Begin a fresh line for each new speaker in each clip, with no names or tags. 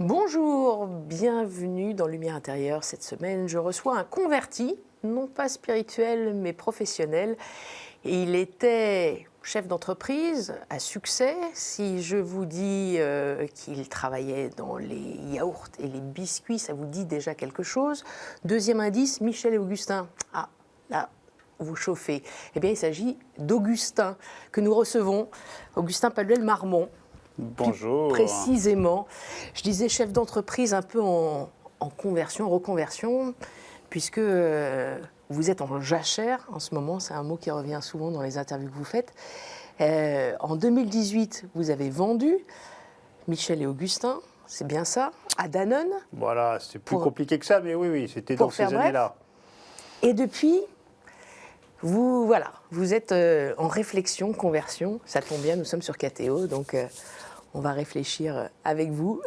Bonjour, bienvenue dans Lumière intérieure. Cette semaine, je reçois un converti, non pas spirituel mais professionnel. Et il était chef d'entreprise à succès. Si je vous dis qu'il travaillait dans les yaourts et les biscuits, ça vous dit déjà quelque chose. Deuxième indice, Michel et Augustin. Ah, là, vous chauffez. Eh bien, il s'agit d'Augustin que nous recevons, Augustin Paluel-Marmont.
Bonjour.
Précisément, je disais chef d'entreprise un peu en conversion, reconversion, puisque vous êtes en jachère en ce moment, c'est un mot qui revient souvent dans les interviews que vous faites. En 2018, vous avez vendu Michel et Augustin, c'est bien ça, à Danone.
Voilà, c'est plus compliqué que ça, mais oui, c'était dans ces années-là.
Et depuis, vous êtes en réflexion, conversion, ça tombe bien, nous sommes sur KTO, donc on va réfléchir avec vous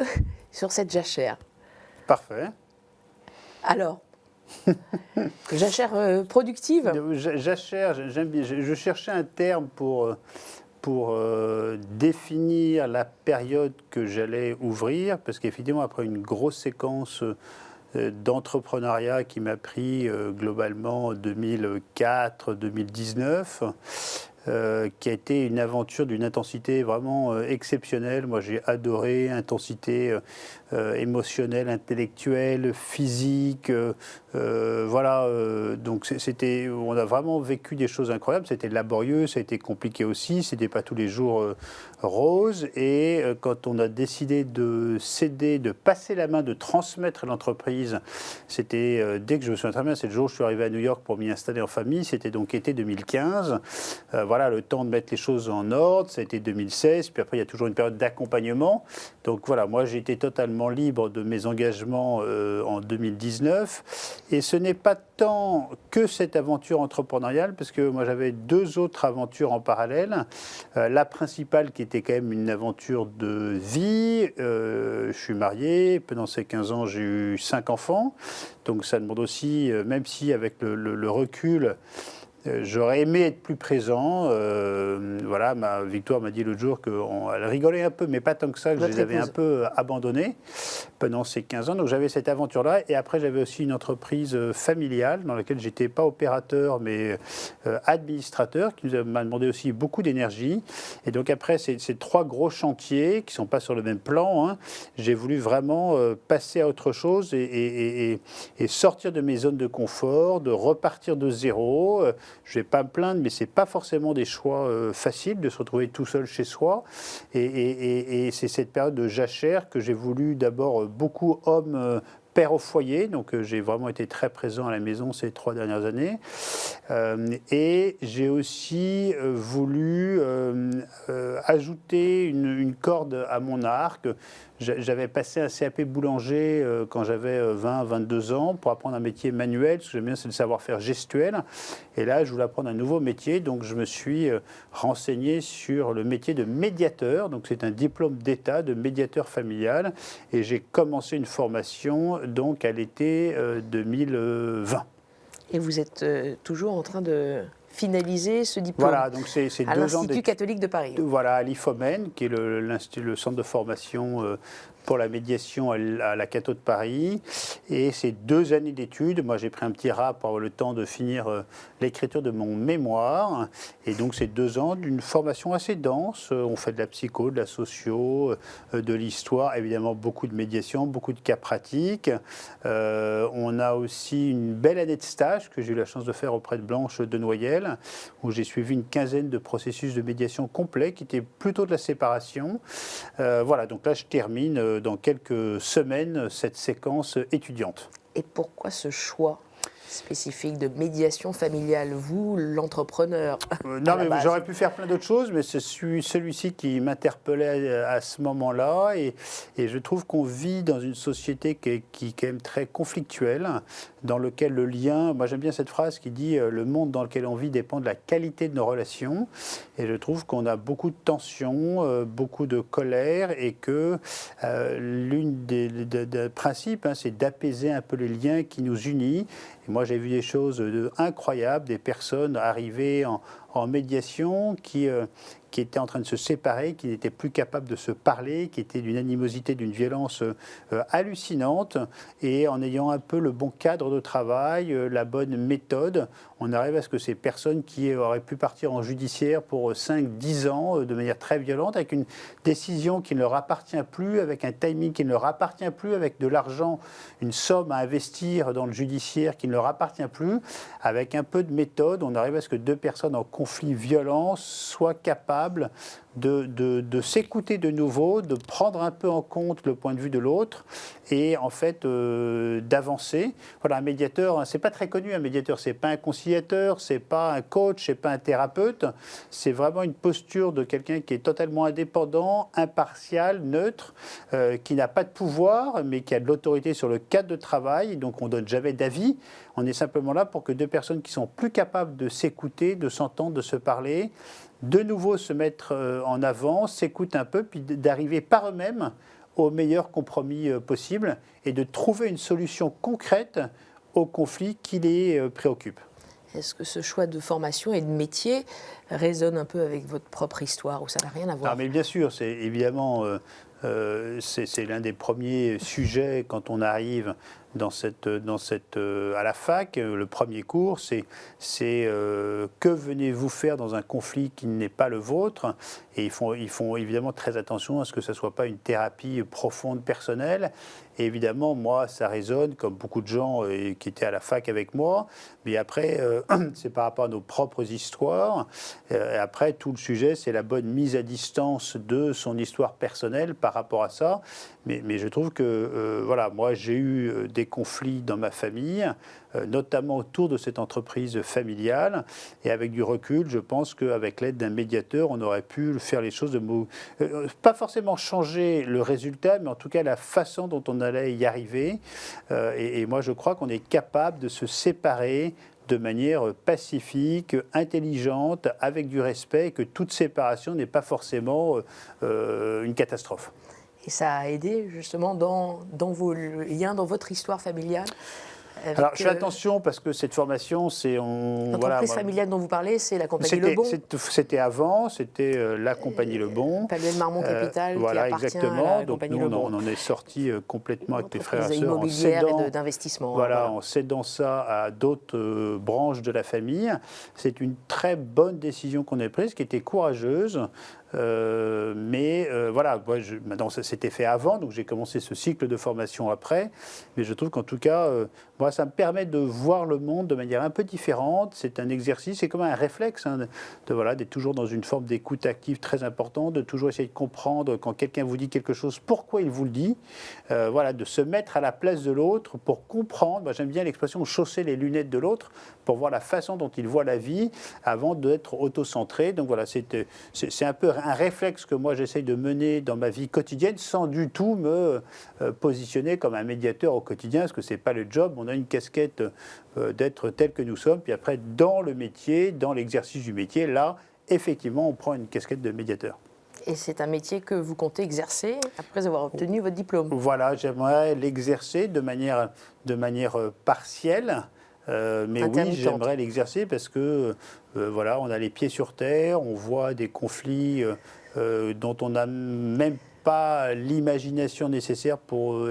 sur cette jachère.
Parfait.
Alors, jachère productive ?
Jachère, j'aime bien. Je cherchais un terme pour définir la période que j'allais ouvrir, parce qu'effectivement, après une grosse séquence d'entrepreneuriat qui m'a pris globalement 2004-2019, qui a été une aventure d'une intensité vraiment exceptionnelle. Moi, j'ai adoré intensité émotionnelle, intellectuelle, physique. Donc on a vraiment vécu des choses incroyables. C'était laborieux, ça a été compliqué aussi. C'était pas tous les jours rose. Et quand on a décidé de céder, de passer la main, de transmettre l'entreprise, c'était dès que je me souviens très bien, c'est le jour où je suis arrivé à New York pour m'y installer en famille. C'était donc été 2015. Voilà, le temps de mettre les choses en ordre. Ça a été 2016. Puis après, il y a toujours une période d'accompagnement. Donc voilà, moi, j'ai été totalement libre de mes engagements en 2019. Et ce n'est pas tant que cette aventure entrepreneuriale, parce que moi, j'avais deux autres aventures en parallèle. La principale, qui était quand même une aventure de vie. Je suis marié. Pendant ces 15 ans, j'ai eu 5 enfants. Donc ça demande aussi, même si avec le recul, j'aurais aimé être plus présent. Voilà, Victoire m'a dit l'autre jour qu'elle rigolait un peu, mais pas tant que ça, que je les avais un peu abandonnés pendant ces 15 ans. Donc j'avais cette aventure-là. Et après, j'avais aussi une entreprise familiale dans laquelle j'étais pas opérateur, mais administrateur, qui m'a demandé aussi beaucoup d'énergie. Et donc après, ces trois gros chantiers qui sont pas sur le même plan, hein, j'ai voulu vraiment passer à autre chose et sortir de mes zones de confort, de repartir de zéro. Je ne vais pas me plaindre, mais ce n'est pas forcément des choix faciles de se retrouver tout seul chez soi. Et c'est cette période de jachère que j'ai voulu d'abord beaucoup homme, père au foyer. Donc j'ai vraiment été très présent à la maison ces 3 dernières années. Et j'ai aussi voulu ajouter une corde à mon arc. J'avais passé un CAP boulanger quand j'avais 20-22 ans pour apprendre un métier manuel. Ce que j'aime bien, c'est le savoir-faire gestuel. Et là, je voulais apprendre un nouveau métier. Donc, je me suis renseigné sur le métier de médiateur. Donc, c'est un diplôme d'État de médiateur familial. Et j'ai commencé une formation donc à l'été 2020.
Et vous êtes toujours en train de finaliser ce diplôme.
Voilà, donc c'est 2 ans
à l'Institut catholique de Paris.
Voilà, à l'IFOMEN, qui est le centre de formation pour la médiation à la Catho de Paris. Et c'est 2 années d'études. Moi, j'ai pris un petit rap pour avoir le temps de finir l'écriture de mon mémoire. Et donc, c'est 2 ans d'une formation assez dense. On fait de la psycho, de la socio, de l'histoire, évidemment beaucoup de médiation, beaucoup de cas pratiques. On a aussi une belle année de stage que j'ai eu la chance de faire auprès de Blanche de Noyelles, où j'ai suivi une quinzaine de processus de médiation complets qui étaient plutôt de la séparation. Voilà, donc là, je termine dans quelques semaines cette séquence étudiante.
Et pourquoi ce choix spécifique de médiation familiale, vous, l'entrepreneur?
Non, mais j'aurais pu faire plein d'autres choses, mais c'est celui-ci qui m'interpellait à ce moment-là. Et je trouve qu'on vit dans une société qui est quand même très conflictuelle, dans lequel le lien... Moi, j'aime bien cette phrase qui dit « Le monde dans lequel on vit dépend de la qualité de nos relations ». Et je trouve qu'on a beaucoup de tensions, beaucoup de colère, et que l'une des principes, hein, c'est d'apaiser un peu les liens qui nous unissent. Et moi, j'ai vu des choses incroyables, des personnes arrivées en en médiation qui étaient en train de se séparer, qui n'étaient plus capables de se parler, qui étaient d'une animosité, d'une violence hallucinante. Et en ayant un peu le bon cadre de travail, la bonne méthode, on arrive à ce que ces personnes qui auraient pu partir en judiciaire pour 5-10 ans de manière très violente, avec une décision qui ne leur appartient plus, avec un timing qui ne leur appartient plus, avec de l'argent, une somme à investir dans le judiciaire qui ne leur appartient plus, avec un peu de méthode, on arrive à ce que 2 personnes en conflit violent soient capables de s'écouter de nouveau, de prendre un peu en compte le point de vue de l'autre et en fait d'avancer. Voilà, un médiateur, c'est pas très connu, un médiateur, c'est pas un conciliateur, c'est pas un coach, c'est pas un thérapeute, c'est vraiment une posture de quelqu'un qui est totalement indépendant, impartial, neutre, qui n'a pas de pouvoir, mais qui a de l'autorité sur le cadre de travail, donc on donne jamais d'avis, on est simplement là pour que 2 personnes qui sont plus capables de s'écouter, de s'entendre, de se parler, de nouveau se mettre en avant, s'écoutent un peu, puis d'arriver par eux-mêmes au meilleur compromis possible et de trouver une solution concrète au conflit qui les préoccupe.
Est-ce que ce choix de formation et de métier résonne un peu avec votre propre histoire ou ça n'a rien à voir?
Non, mais bien sûr, c'est évidemment c'est l'un des premiers sujets quand on arrive à la fac. Le premier cours, c'est que venez-vous faire dans un conflit qui n'est pas le vôtre? Et ils font évidemment très attention à ce que ce ne soit pas une thérapie profonde, personnelle. Et évidemment, moi, ça résonne, comme beaucoup de gens qui étaient à la fac avec moi. Mais après, c'est par rapport à nos propres histoires. Et après, tout le sujet, c'est la bonne mise à distance de son histoire personnelle par rapport à ça. Mais je trouve que, voilà, moi, j'ai eu des conflits dans ma famille, notamment autour de cette entreprise familiale. Et avec du recul, je pense qu'avec l'aide d'un médiateur, on aurait pu faire les choses pas forcément changer le résultat, mais en tout cas la façon dont on allait y arriver. Et moi, je crois qu'on est capable de se séparer de manière pacifique, intelligente, avec du respect, et que toute séparation n'est pas forcément une catastrophe.
Et ça a aidé justement dans vos liens, dans votre histoire familiale?
Alors, je fais attention parce que cette formation, c'est...
L'entreprise familiale dont vous parlez, c'est la compagnie Le Bon.
C'était avant, c'était la compagnie Le Bon.
Paluel Marmont Capital,
voilà,
qui appartient
exactement.
à la
Donc
compagnie
nous,
Le Bon.
on en est sorti complètement avec les frères et sœurs.
Immobilière et d'investissement.
Voilà, en cédant ça à d'autres branches de la famille. C'est une très bonne décision qu'on a prise, qui était courageuse. Mais voilà, maintenant ça s'était fait avant, donc j'ai commencé ce cycle de formation après. Mais je trouve qu'en tout cas, moi, ça me permet de voir le monde de manière un peu différente. C'est un exercice, c'est comme un réflexe, hein, d'être toujours dans une forme d'écoute active très importante, de toujours essayer de comprendre quand quelqu'un vous dit quelque chose, pourquoi il vous le dit. Voilà, de se mettre à la place de l'autre pour comprendre. Moi, j'aime bien l'expression chausser les lunettes de l'autre pour voir la façon dont il voit la vie avant d'être auto-centré. Donc voilà, c'est un peu un réflexe que moi j'essaye de mener dans ma vie quotidienne sans du tout me positionner comme un médiateur au quotidien, parce que ce n'est pas le job. On a une casquette d'être tel que nous sommes, puis après dans le métier, dans l'exercice du métier, là, effectivement, on prend une casquette de médiateur.
Et c'est un métier que vous comptez exercer après avoir obtenu votre diplôme?
Voilà, j'aimerais l'exercer de manière partielle. Mais oui, j'aimerais l'exercer parce que voilà, on a les pieds sur terre, on voit des conflits dont on n'a même pas l'imagination nécessaire pour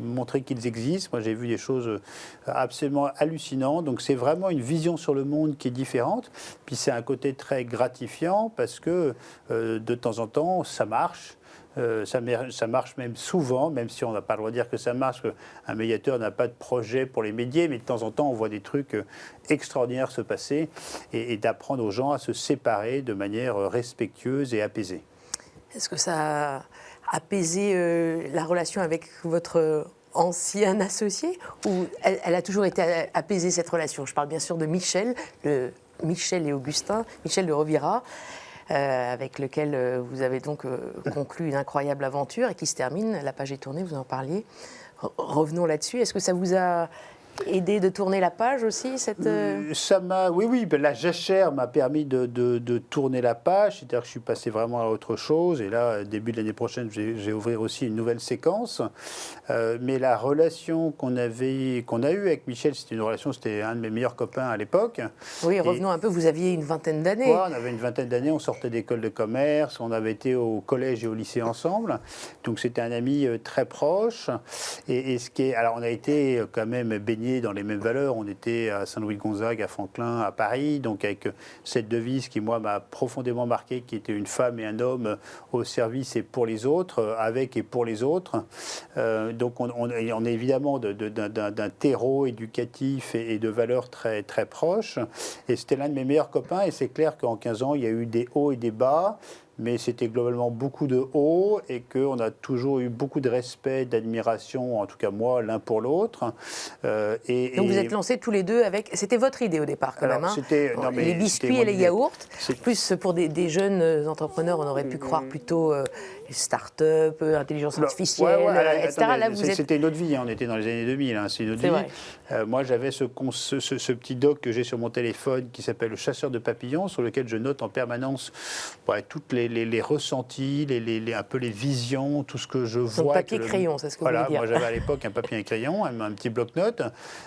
montrer qu'ils existent. Moi, j'ai vu des choses absolument hallucinantes. Donc, c'est vraiment une vision sur le monde qui est différente. Puis, c'est un côté très gratifiant parce que de temps en temps, ça marche. Ça marche même souvent, même si on n'a pas le droit de dire que ça marche, qu'un médiateur n'a pas de projet pour les médias, mais de temps en temps, on voit des trucs extraordinaires se passer et d'apprendre aux gens à se séparer de manière respectueuse et apaisée.
Est-ce que ça a apaisé la relation avec votre ancien associé ou elle a toujours été apaisée, cette relation? Je parle bien sûr de Michel et Augustin, Michel de Rovira. Avec lequel vous avez donc conclu une incroyable aventure et qui se termine, la page est tournée, vous en parliez. Revenons là-dessus. Est-ce que ça vous a aidé de tourner la page aussi
Ça m'a, oui, ben la jachère m'a permis de tourner la page, c'est-à-dire que je suis passé vraiment à autre chose. Et là, début de l'année prochaine, je vais ouvrir aussi une nouvelle séquence. Mais la relation qu'on a eue avec Michel, c'était un de mes meilleurs copains à l'époque.
Oui, revenons un peu, vous aviez une vingtaine d'années.
Ouais, on avait une vingtaine d'années, on sortait d'école de commerce, on avait été au collège et au lycée ensemble. Donc c'était un ami très proche. Et alors on a été quand même baignés dans les mêmes valeurs. On était à Saint-Louis-de-Gonzague, à Franklin, à Paris, donc avec cette devise qui, moi, m'a profondément marqué, qui était une femme et un homme au service et pour les autres, avec et pour les autres. Donc on est évidemment d'un terreau éducatif et de valeurs très, très proches. Et c'était l'un de mes meilleurs copains. Et c'est clair qu'en 15 ans, il y a eu des hauts et des bas. Mais c'était globalement beaucoup de hauts et qu'on a toujours eu beaucoup de respect, d'admiration, en tout cas moi, l'un pour l'autre.
Donc vous êtes lancés tous les deux avec... C'était votre idée au départ quand même, hein. Les biscuits et les yaourts. Plus pour des jeunes entrepreneurs, on aurait pu croire plutôt start-up, intelligence artificielle, etc.
C'était une autre vie, hein. On était dans les années 2000, hein. C'est une autre vie. Moi, j'avais ce petit doc que j'ai sur mon téléphone qui s'appelle le chasseur de papillons, sur lequel je note en permanence toutes les ressentis, un peu les visions, tout ce que je vois.
Donc papier-crayon, c'est ce que vous voulez dire.
Moi j'avais à l'époque un papier et crayon, un petit bloc-notes.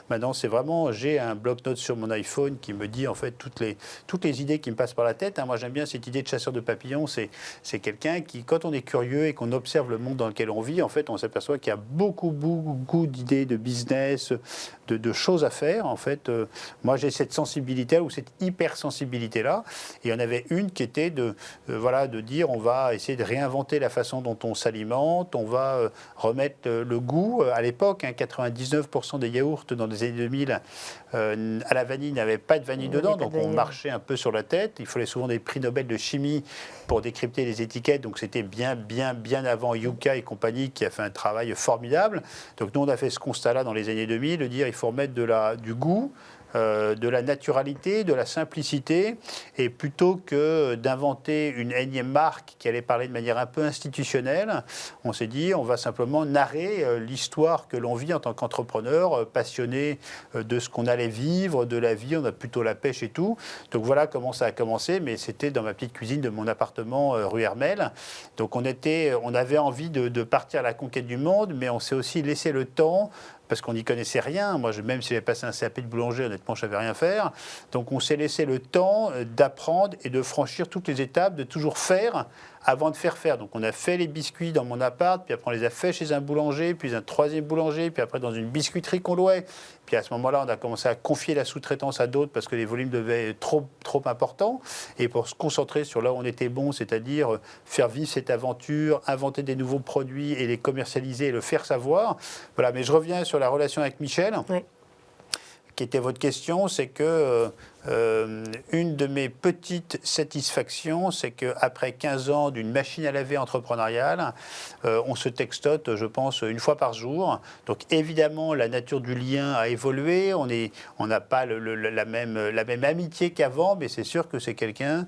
Maintenant, c'est vraiment, j'ai un bloc-notes sur mon iPhone qui me dit en fait toutes les idées qui me passent par la tête. Moi, j'aime bien cette idée de chasseur de papillons. C'est quelqu'un qui, quand on est curieux et qu'on observe le monde dans lequel on vit, en fait, on s'aperçoit qu'il y a beaucoup d'idées de business, de choses à faire. En fait, moi, j'ai cette sensibilité ou cette hypersensibilité-là. Et il y en avait une qui était de dire on va essayer de réinventer la façon dont on s'alimente, on va remettre le goût. À l'époque, 99% des yaourts dans les années 2000 à la vanille n'avaient pas de vanille dedans, donc on marchait un peu sur la tête. Il fallait souvent des prix Nobel de chimie pour décrypter les étiquettes, donc c'était bien avant Yuka et compagnie qui a fait un travail formidable. Donc nous, on a fait ce constat-là dans les années 2000, de dire il faut remettre du goût, de la naturalité, de la simplicité, et plutôt que d'inventer une énième marque qui allait parler de manière un peu institutionnelle, on s'est dit on va simplement narrer l'histoire que l'on vit en tant qu'entrepreneur, passionné de ce qu'on allait vivre, de la vie, on a plutôt la pêche et tout. Donc voilà comment ça a commencé, mais c'était dans ma petite cuisine de mon appartement rue Hermel. Donc on avait envie de partir à la conquête du monde, mais on s'est aussi laissé le temps, parce qu'on n'y connaissait rien. Moi, même si j'avais passé un CAP de boulanger, honnêtement, je ne savais rien faire. Donc, on s'est laissé le temps d'apprendre et de franchir toutes les étapes, de toujours faire avant de faire. Donc, on a fait les biscuits dans mon appart, puis après, on les a fait chez un boulanger, puis un troisième boulanger, puis après, dans une biscuiterie qu'on louait. Puis à ce moment-là, on a commencé à confier la sous-traitance à d'autres parce que les volumes devaient être trop importants. Et pour se concentrer sur là où on était bon, c'est-à-dire faire vivre cette aventure, inventer des nouveaux produits et les commercialiser et le faire savoir. Voilà, mais je reviens sur la relation avec Michel. Oui. Qui était votre question, c'est que une de mes petites satisfactions, c'est qu'après 15 ans d'une machine à laver entrepreneuriale, on se textote, je pense, une fois par jour. Donc évidemment, la nature du lien a évolué, on n'a pas la même amitié qu'avant, mais c'est sûr que c'est quelqu'un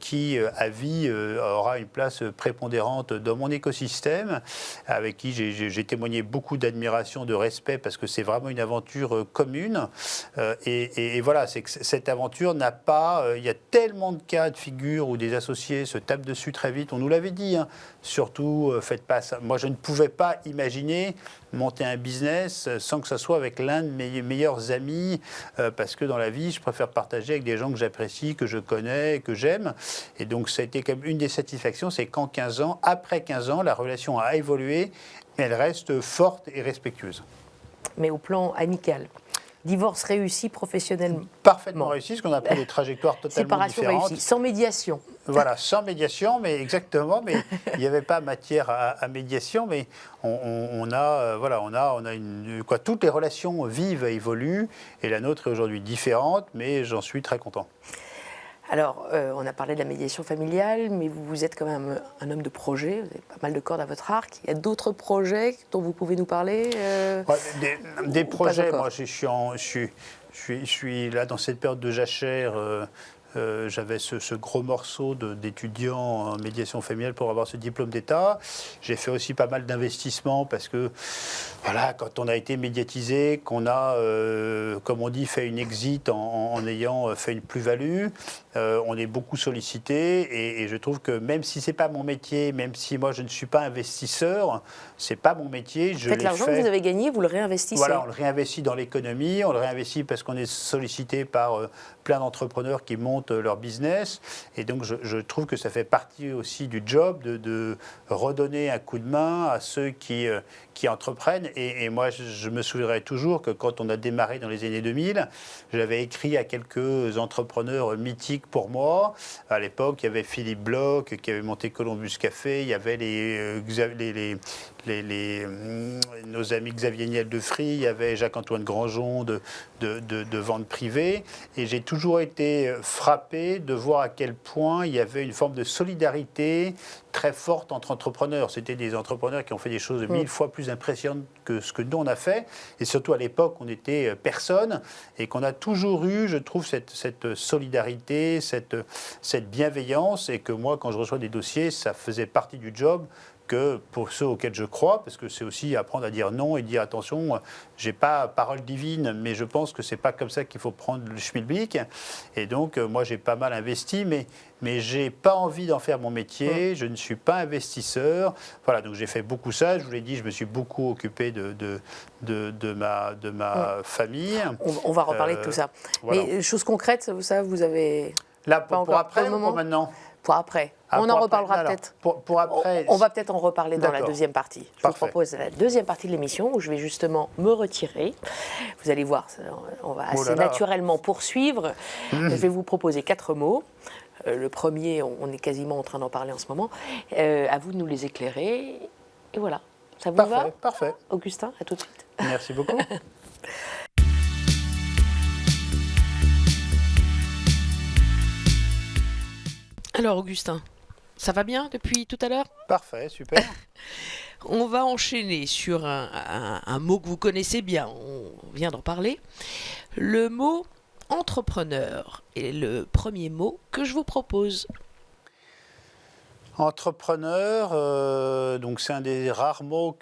qui, à vie, aura une place prépondérante dans mon écosystème, avec qui j'ai témoigné beaucoup d'admiration, de respect, parce que c'est vraiment une aventure commune. Et voilà, c'est que cette aventure n'a pas... il y a tellement de cas de figure où des associés se tapent dessus très vite. On nous l'avait dit, hein. Surtout, faites pas ça. Moi, je ne pouvais pas imaginer monter un business sans que ça soit avec l'un de mes meilleurs amis, parce que dans la vie, je préfère partager avec des gens que j'apprécie, que je connais, que j'aime. Et donc, ça a été comme une des satisfactions, c'est qu'en 15 ans, après 15 ans, la relation a évolué, mais elle reste forte et respectueuse.
Mais au plan amical, divorce réussi professionnellement.
Parfaitement réussi, parce qu'on a pris des trajectoires totalement
séparation
différentes.
Réussie, sans médiation.
Voilà, sans médiation, mais exactement, mais il n'y avait pas matière à médiation, mais on a toutes les relations vivent et évoluent, et la nôtre est aujourd'hui différente, mais j'en suis très content. Alors,
on a parlé de la médiation familiale, mais vous êtes quand même un homme de projet, vous avez pas mal de cordes à votre arc. Il y a d'autres projets dont vous pouvez nous parler
des projets, moi je suis là dans cette période de jachère j'avais ce gros morceau d'étudiant en médiation familiale pour avoir ce diplôme d'État. J'ai fait aussi pas mal d'investissements parce que, voilà, quand on a été médiatisé, qu'on a, comme on dit, fait une exit en ayant fait une plus-value, on est beaucoup sollicité et je trouve que même si c'est pas mon métier, même si moi je ne suis pas investisseur, c'est pas mon métier.
En fait, l'argent que vous avez gagné, vous le réinvestissez.
Voilà, on le réinvestit dans l'économie, on le réinvestit parce qu'on est sollicité par plein d'entrepreneurs qui montent leur business. Et donc, je trouve que ça fait partie aussi du job de redonner un coup de main à ceux qui entreprennent. Et moi, je me souviendrai toujours que quand on a démarré dans les années 2000, j'avais écrit à quelques entrepreneurs mythiques pour moi. À l'époque, il y avait Philippe Bloch qui avait monté Columbus Café, il y avait nos amis Xavier Niel de Free, il y avait Jacques-Antoine Grandjean de vente privée. Et j'ai toujours été frappé de voir à quel point il y avait une forme de solidarité très forte entre entrepreneurs. C'était des entrepreneurs qui ont fait des choses 1000 fois plus impressionnantes que ce que nous on a fait. Et surtout à l'époque, on était personne et qu'on a toujours eu, je trouve, cette solidarité, cette bienveillance. Et que moi, quand je reçois des dossiers, ça faisait partie du job. Que pour ceux auxquels je crois, parce que c'est aussi apprendre à dire non et dire attention, j'ai pas parole divine, mais je pense que c'est pas comme ça qu'il faut prendre le schmilblick. Et donc moi j'ai pas mal investi, mais j'ai pas envie d'en faire mon métier. Je ne suis pas investisseur. Voilà, donc j'ai fait beaucoup ça. Je vous l'ai dit, je me suis beaucoup occupé de ma famille.
On va reparler de tout ça. Voilà. Mais chose concrète, ça vous avez
là pour après ou pour maintenant?
Pour après. On en reparlera peut-être.
Pour après.
On va peut-être en reparler dans la deuxième partie. Je vous propose la deuxième partie de l'émission où je vais justement me retirer. Vous allez voir, on va assez naturellement poursuivre. Je vais vous proposer 4 mots. Le premier, on est quasiment en train d'en parler en ce moment. À vous de nous les éclairer. Et voilà. Ça vous va?
Parfait.
Augustin, à tout de suite.
Merci beaucoup.
Alors Augustin, ça va bien depuis tout à l'heure?
Parfait, super.
On va enchaîner sur un mot que vous connaissez bien, on vient d'en parler. Le mot entrepreneur est le premier mot que je vous propose.
Entrepreneur, donc c'est un des rares mots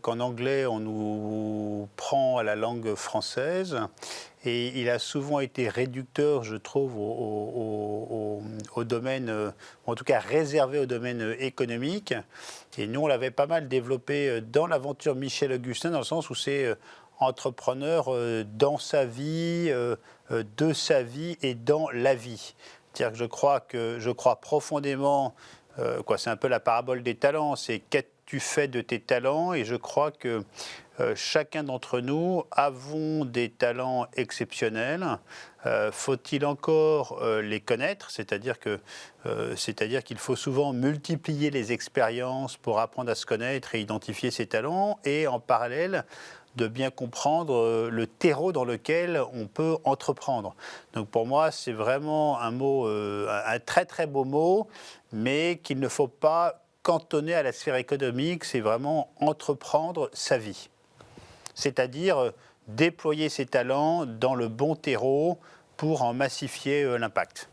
qu'en anglais on nous prend à la langue française. Et il a souvent été réducteur, je trouve, au domaine, en tout cas réservé au domaine économique. Et nous, on l'avait pas mal développé dans l'aventure Michel Augustin, dans le sens où c'est entrepreneur dans sa vie, de sa vie et dans la vie. C'est-à-dire que je crois profondément, c'est un peu la parabole des talents, c'est qu'as-tu fait de tes talents? Et je crois que chacun d'entre nous avons des talents exceptionnels. Faut-il encore les connaître? C'est-à-dire qu'il faut souvent multiplier les expériences pour apprendre à se connaître et identifier ses talents, et en parallèle de bien comprendre le terreau dans lequel on peut entreprendre. Donc pour moi, c'est vraiment un mot, un très très beau mot, mais qu'il ne faut pas cantonner à la sphère économique. C'est vraiment entreprendre sa vie. C'est-à-dire déployer ses talents dans le bon terreau pour en massifier l'impact.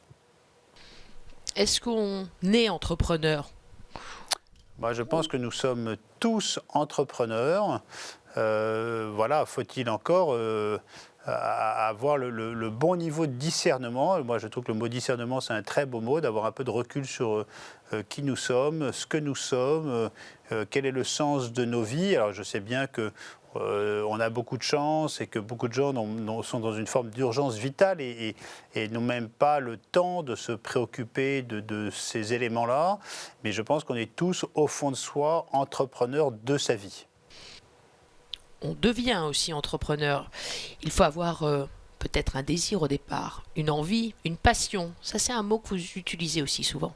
Est-ce qu'on est entrepreneur?
Moi, je pense que nous sommes tous entrepreneurs. Faut-il encore avoir le bon niveau de discernement? Moi, je trouve que le mot discernement, c'est un très beau mot, d'avoir un peu de recul sur qui nous sommes, ce que nous sommes, quel est le sens de nos vies. Alors, je sais bien que on a beaucoup de chance et que beaucoup de gens sont dans une forme d'urgence vitale et n'ont même pas le temps de se préoccuper de ces éléments-là. Mais je pense qu'on est tous, au fond de soi, entrepreneurs de sa vie.
On devient aussi entrepreneur. Il faut avoir peut-être un désir au départ, une envie, une passion. Ça, c'est un mot que vous utilisez aussi souvent.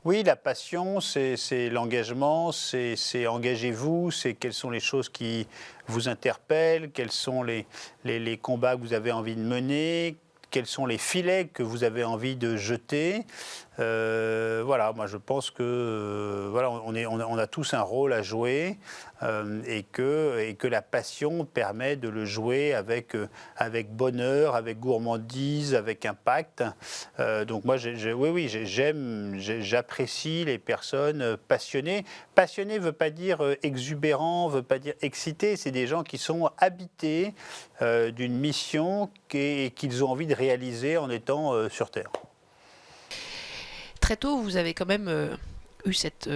Oui, la passion, c'est l'engagement, c'est engagez-vous, c'est quelles sont les choses qui vous interpellent, quels sont les combats que vous avez envie de mener, quels sont les filets que vous avez envie de jeter. Moi je pense que on a tous un rôle à jouer. et que la passion permet de le jouer avec bonheur, avec gourmandise, avec impact. Donc moi, j'apprécie les personnes passionnées. Passionné ne veut pas dire exubérant, ne veut pas dire excité. C'est des gens qui sont habités d'une mission qu'ils ont envie de réaliser en étant sur Terre.
Très tôt, vous avez quand même eu cette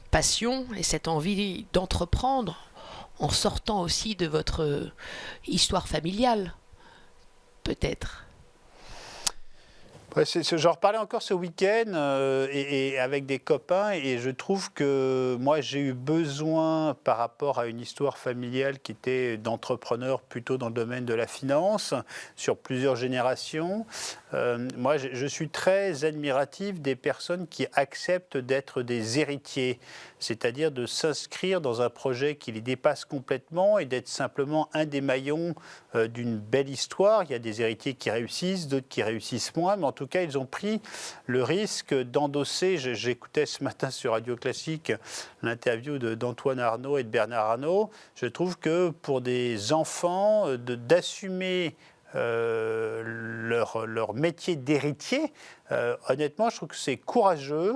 passion et cette envie d'entreprendre en sortant aussi de votre histoire familiale, peut-être.
Ouais, j'en reparlais encore ce week-end et avec des copains, et je trouve que moi j'ai eu besoin, par rapport à une histoire familiale qui était d'entrepreneur plutôt dans le domaine de la finance, sur plusieurs générations, moi je suis très admiratif des personnes qui acceptent d'être des héritiers, c'est-à-dire de s'inscrire dans un projet qui les dépasse complètement et d'être simplement un des maillons d'une belle histoire. Il y a des héritiers qui réussissent, d'autres qui réussissent moins, mais en tout cas, ils ont pris le risque d'endosser. J'écoutais ce matin sur Radio Classique l'interview d'Antoine Arnaud et de Bernard Arnault. Je trouve que pour des enfants, d'assumer leur métier d'héritier, honnêtement, je trouve que c'est courageux.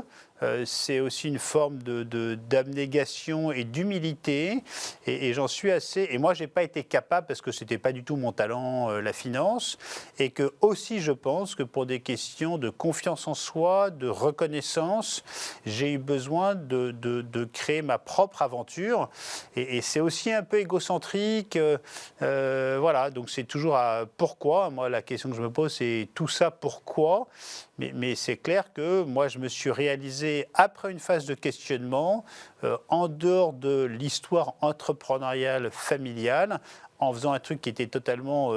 C'est aussi une forme d'abnégation et d'humilité, et j'en suis assez. Et moi, je n'ai pas été capable, parce que ce n'était pas du tout mon talent, la finance, et que aussi, je pense que pour des questions de confiance en soi, de reconnaissance, j'ai eu besoin de créer ma propre aventure, et c'est aussi un peu égocentrique. Voilà, donc c'est toujours pourquoi. Moi, la question que je me pose, c'est tout ça pourquoi. Mais c'est clair que moi, je me suis réalisé, après une phase de questionnement, en dehors de l'histoire entrepreneuriale familiale, en faisant un truc qui était totalement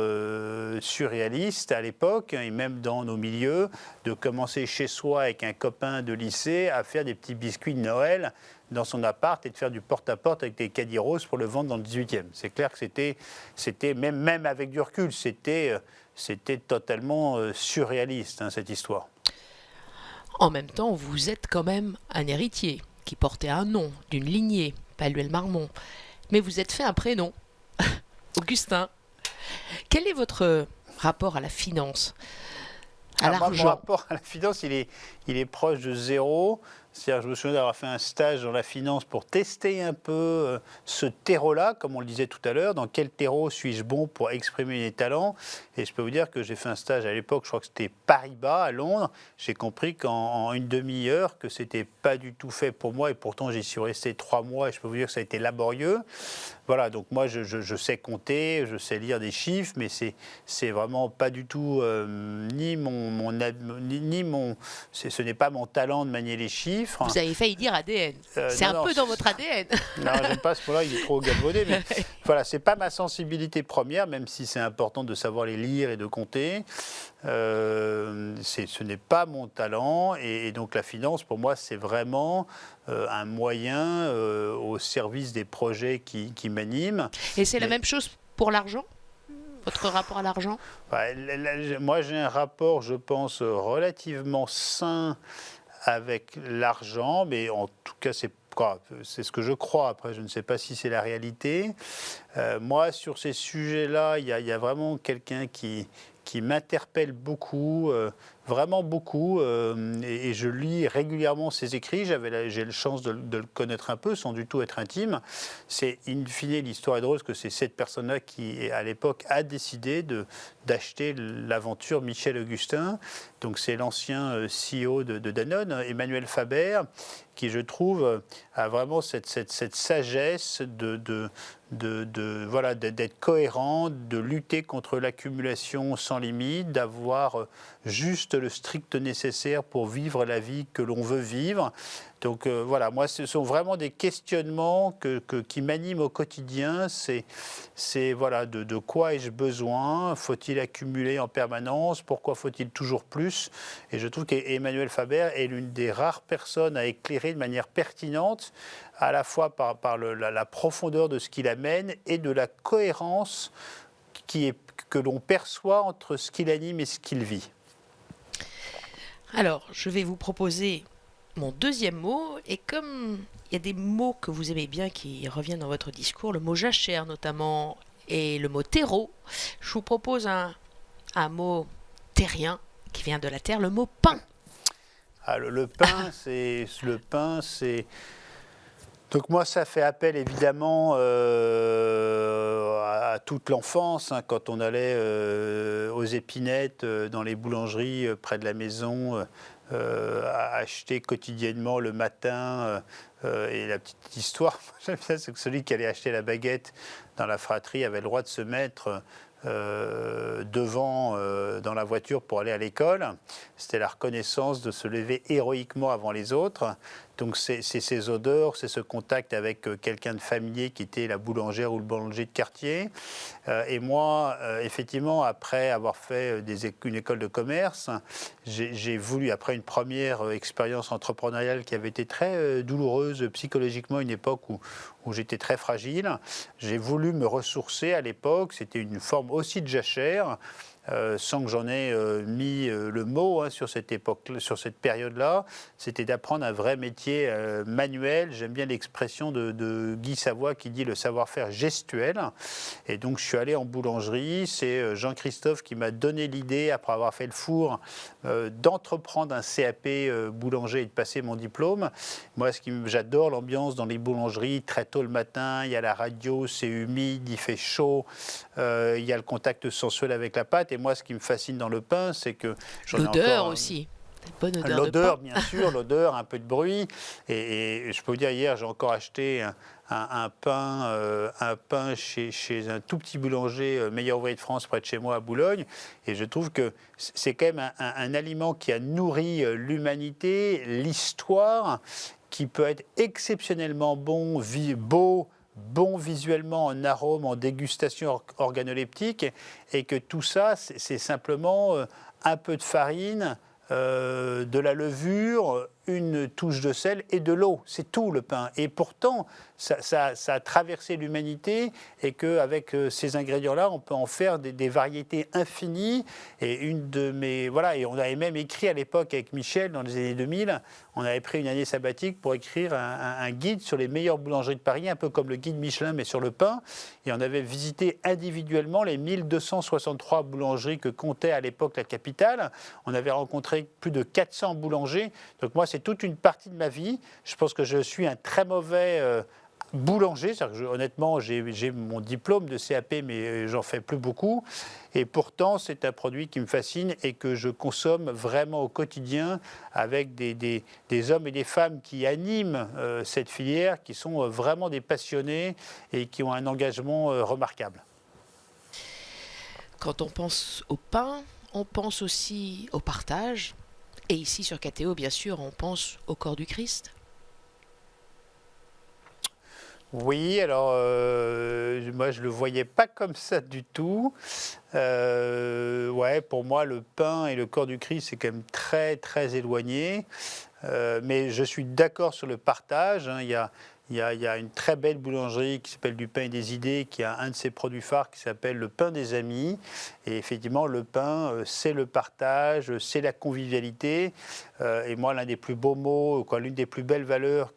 surréaliste à l'époque, et même dans nos milieux, de commencer chez soi avec un copain de lycée à faire des petits biscuits de Noël dans son appart et de faire du porte-à-porte avec des caddies roses pour le vendre dans le 18e. C'est clair que c'était même avec du recul, c'était totalement surréaliste, hein, cette histoire.
En même temps, vous êtes quand même un héritier qui portait un nom d'une lignée, Palluel-Marmont. Mais vous êtes fait un prénom, Augustin. Quel est votre rapport à la finance, à l'argent?
Mon rapport à la finance, il est proche de zéro. C'est-à-dire, je me souviens d'avoir fait un stage dans la finance pour tester un peu ce terreau-là, comme on le disait tout à l'heure. Dans quel terreau suis-je bon pour exprimer mes talents? Et je peux vous dire que j'ai fait un stage à l'époque, je crois que c'était Paribas, à Londres. J'ai compris qu'en une demi-heure, que c'était pas du tout fait pour moi. Et pourtant, j'y suis resté 3 mois et je peux vous dire que ça a été laborieux. Voilà, donc moi, je sais compter, je sais lire des chiffres, mais c'est vraiment pas du tout ce n'est pas mon talent de manier les chiffres.
Vous avez failli dire ADN. C'est un peu dans votre ADN.
Non, j'aime pas ce mot-là, il est trop galvaudé. Mais voilà, c'est pas ma sensibilité première, même si c'est important de savoir les lire et de compter. Ce n'est pas mon talent, et donc la finance, pour moi, c'est vraiment un moyen au service des projets qui m'animent.
Et c'est la même chose pour l'argent? Votre rapport à l'argent?
Moi, j'ai un rapport, je pense, relativement sain avec l'argent, mais en tout cas, c'est ce que je crois. Après, je ne sais pas si c'est la réalité. Moi, sur ces sujets-là, il y a vraiment quelqu'un qui m'interpelle beaucoup, vraiment beaucoup, et je lis régulièrement ses écrits. J'ai la chance de le connaître un peu, sans du tout être intime. C'est, in fine, l'histoire est drôle, parce que c'est cette personne-là qui, à l'époque, a décidé d'acheter l'aventure Michel Augustin. Donc c'est l'ancien CEO de Danone, Emmanuel Faber, qui, je trouve, a vraiment cette sagesse d'être cohérent, de lutter contre l'accumulation sans limite, d'avoir juste le strict nécessaire pour vivre la vie que l'on veut vivre. Donc voilà, moi, ce sont vraiment des questionnements qui m'animent au quotidien. C'est voilà, de quoi ai-je besoin? Faut-il accumuler en permanence? Pourquoi faut-il toujours plus? Et je trouve qu'Emmanuel Faber est l'une des rares personnes à éclairer de manière pertinente, à la fois par la profondeur de ce qu'il amène et de la cohérence que l'on perçoit entre ce qu'il anime et ce qu'il vit.
Alors, je vais vous proposer mon deuxième mot, et comme il y a des mots que vous aimez bien qui reviennent dans votre discours, le mot jachère notamment, et le mot terreau, je vous propose un mot terrien qui vient de la terre, le mot pain.
Ah, le pain, c'est. Donc moi, ça fait appel évidemment à toute l'enfance, hein, quand on allait aux épinettes, dans les boulangeries près de la maison, à acheter quotidiennement le matin. Et la petite histoire, j'aime bien, c'est que celui qui allait acheter la baguette dans la fratrie avait le droit de se mettre devant dans la voiture pour aller à l'école. C'était la reconnaissance de se lever héroïquement avant les autres. Donc c'est ces odeurs, c'est ce contact avec quelqu'un de familier qui était la boulangère ou le boulanger de quartier. Et moi, effectivement, après avoir fait une école de commerce, j'ai voulu, après une première expérience entrepreneuriale qui avait été très douloureuse psychologiquement, une époque où j'étais très fragile, j'ai voulu me ressourcer à l'époque. C'était une forme aussi de jachère. Sans que j'en ai mis le mot, hein, sur cette époque, sur cette période-là, c'était d'apprendre un vrai métier manuel. J'aime bien l'expression de Guy Savoy qui dit le savoir-faire gestuel. Et donc je suis allé en boulangerie. C'est Jean-Christophe qui m'a donné l'idée, après avoir fait le four, d'entreprendre un CAP boulanger et de passer mon diplôme. Moi, j'adore l'ambiance dans les boulangeries. Très tôt le matin, il y a la radio, c'est humide, il fait chaud, il y a le contact sensuel avec la pâte. Et moi, ce qui me fascine dans le pain, c'est que...
L'odeur aussi. Bonne odeur
l'odeur,
de pain.
bien sûr, l'odeur, un peu de bruit. Et je peux vous dire, hier, j'ai encore acheté un pain chez un tout petit boulanger, meilleur ouvrier de France, près de chez moi, à Boulogne. Et je trouve que c'est quand même un aliment qui a nourri l'humanité, l'histoire, qui peut être exceptionnellement bon, bon visuellement, en arôme, en dégustation organoleptique, et que tout ça, c'est simplement un peu de farine, de la levure, une touche de sel et de l'eau. C'est tout, le pain. Et pourtant, ça a traversé l'humanité, et qu'avec ces ingrédients-là, on peut en faire des variétés infinies. Et voilà, et on avait même écrit à l'époque avec Michel, dans les années 2000, on avait pris une année sabbatique pour écrire un guide sur les meilleures boulangeries de Paris, un peu comme le guide Michelin, mais sur le pain. Et on avait visité individuellement les 1263 boulangeries que comptait à l'époque la capitale. On avait rencontré plus de 400 boulangers. Donc moi, c'est toute une partie de ma vie. Je pense que je suis un très mauvais boulanger. Honnêtement, j'ai mon diplôme de CAP, mais j'en fais plus beaucoup. Et pourtant, c'est un produit qui me fascine et que je consomme vraiment au quotidien, avec des hommes et des femmes qui animent cette filière, qui sont vraiment des passionnés et qui ont un engagement remarquable.
Quand on pense au pain, on pense aussi au partage. Et ici, sur KTO, bien sûr, on pense au corps du Christ.
Oui, alors moi je ne le voyais pas comme ça du tout. Ouais, pour moi, le pain et le corps du Christ, c'est quand même très très éloigné. Mais je suis d'accord sur le partage, hein. Il y a une très belle boulangerie qui s'appelle Du Pain et des Idées, qui a un de ses produits phares qui s'appelle le pain des amis. Et effectivement, le pain, c'est le partage, c'est la convivialité. Et moi, l'un des plus beaux mots, l'une des plus belles valeurs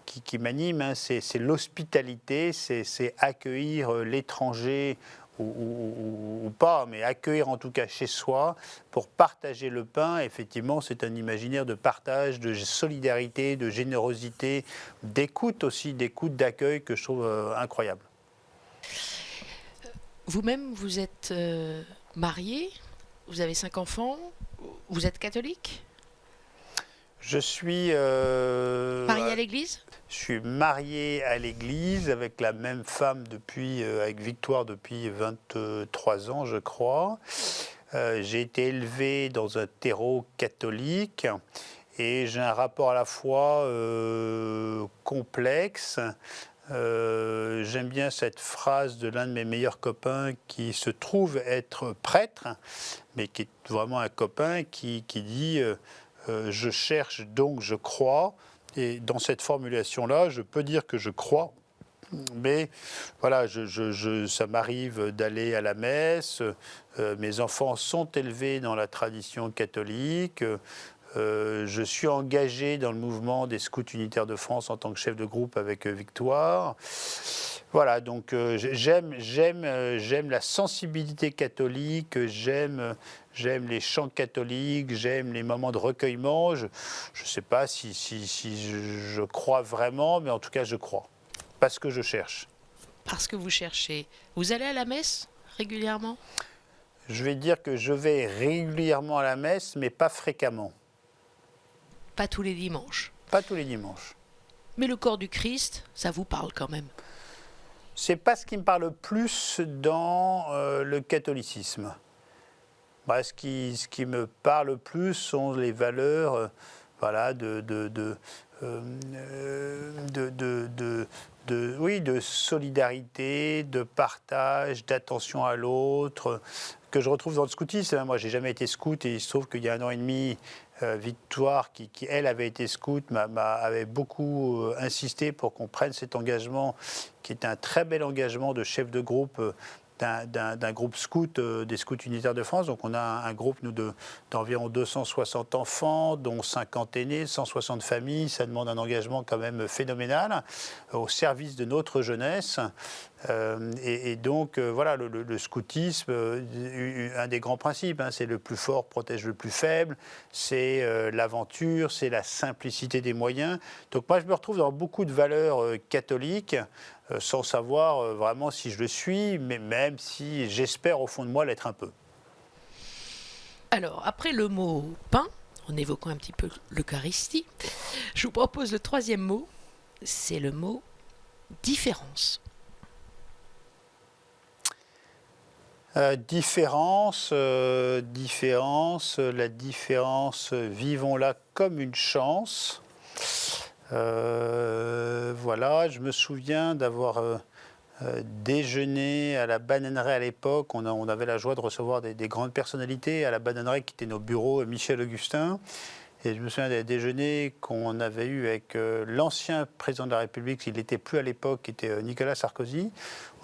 qui m'anime, hein, c'est l'hospitalité, c'est accueillir l'étranger ou pas, mais accueillir en tout cas chez soi pour partager le pain. Effectivement, c'est un imaginaire de partage, de solidarité, de générosité, d'écoute aussi, d'accueil que je trouve incroyable.
Vous-même, vous êtes marié, vous avez 5 enfants, vous êtes catholique ?
Je suis
marié à l'église ?
Je suis marié à l'église avec la même femme avec Victoire depuis 23 ans, je crois. J'ai été élevé dans un terreau catholique et j'ai un rapport à la foi complexe. J'aime bien cette phrase de l'un de mes meilleurs copains qui se trouve être prêtre, mais qui est vraiment un copain qui dit je cherche donc je crois. Et dans cette formulation-là, je peux dire que je crois, mais voilà, ça m'arrive d'aller à la messe. Mes enfants sont élevés dans la tradition catholique. Je suis engagé dans le mouvement des scouts unitaires de France en tant que chef de groupe avec Victoire. Voilà, donc j'aime la sensibilité catholique, j'aime les chants catholiques, j'aime les moments de recueillement. Je ne sais pas si je crois vraiment, mais en tout cas je crois, parce que je cherche.
Parce que vous cherchez. Vous allez à la messe régulièrement?
Je vais dire que je vais régulièrement à la messe, mais pas fréquemment.
Pas tous les dimanches.
Pas tous les dimanches.
Mais le corps du Christ, ça vous parle quand même.
C'est pas ce qui me parle le plus dans le catholicisme. Bah, ce qui me parle le plus sont les valeurs voilà, de solidarité, de partage, d'attention à l'autre, que je retrouve dans le scoutisme. Moi, j'ai jamais été scout et il se trouve qu'il y a 1 an et demi, Victoire, qui elle avait été scout, avait beaucoup insisté pour qu'on prenne cet engagement, qui est un très bel engagement de chef de groupe d'un groupe scout, des scouts unitaires de France. Donc on a un groupe, nous, d'environ 260 enfants, dont 50 aînés, 160 familles. Ça demande un engagement quand même phénoménal au service de notre jeunesse. Et donc, voilà, le scoutisme, un des grands principes, c'est le plus fort protège le plus faible, c'est l'aventure, c'est la simplicité des moyens. Donc moi, je me retrouve dans beaucoup de valeurs catholiques, sans savoir vraiment si je le suis, mais même si j'espère au fond de moi l'être un peu.
Alors, après le mot pain, en évoquant un petit peu l'Eucharistie, je vous propose le 3e mot, c'est le mot différence.
Différence, la différence, vivons-la comme une chance. Voilà, je me souviens d'avoir déjeuné à la bananerie à l'époque. On avait la joie de recevoir des grandes personnalités à la bananerie qui étaient nos bureaux, Michel Augustin. Et je me souviens des déjeuners qu'on avait eu avec l'ancien président de la République, il n'était plus à l'époque, qui était Nicolas Sarkozy.